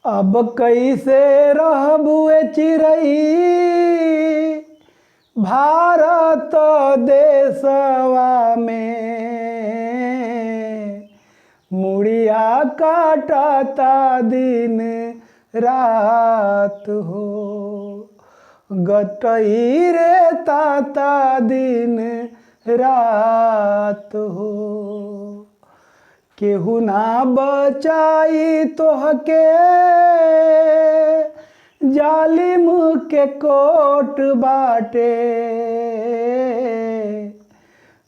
अब कैसे रहबुए चिरई भारत देशवा में, मुड़िया काटता दिन रात हो, गटई रे ताता दिन रात हो। केहू ना बचाई तोहके जालिम के कोट बाटे,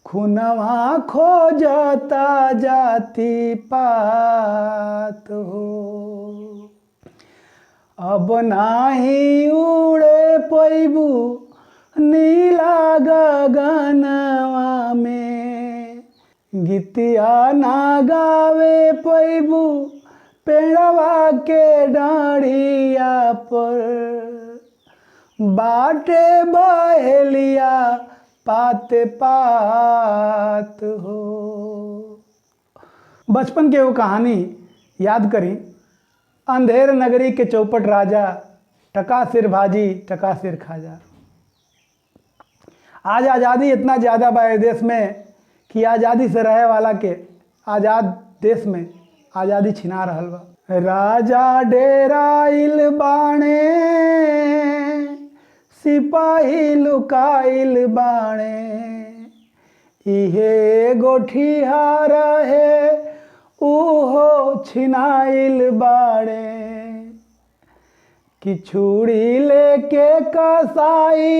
खुनवा खोजता जाति पात हो। अब नाही उड़े पैबू नीला गगनवा में, गीतिया ना गावे पैबू पेड़वा के डाढ़िया पर, बाटे बहेलिया पाते पात हो। बचपन के वो कहानी याद करी। अंधेर नगरी के चौपट राजा, टका सिर भाजी टका सिर खाजा। आज आज़ादी इतना ज़्यादा बा देश में कि आज़ादी से रहे वाला के आज़ाद देश में आज़ादी छिना रहल बा। राजा डेराइल बाणे, सिपाही लुकाइल बाणे, इहे गोठिया रहे उहो छिनाइल बाणे। कि छुरी लेके कसाई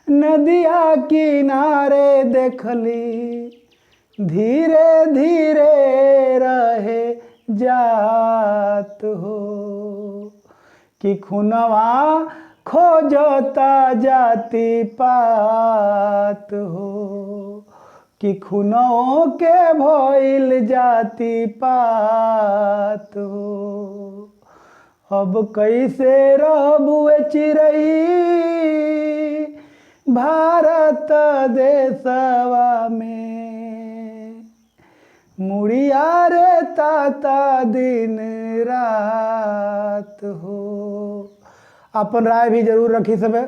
नदिया किनारे देखली, धीरे धीरे रहे जात हो। कि खुनवा खोजता जाति पात हो, कि खुनों के भइल जाति पात हो। अब कैसे रहबुए चिरई भारत देशवा में, मुड़िया रे ताता दिन रात हो। अपन राय भी जरूर रखी सबे।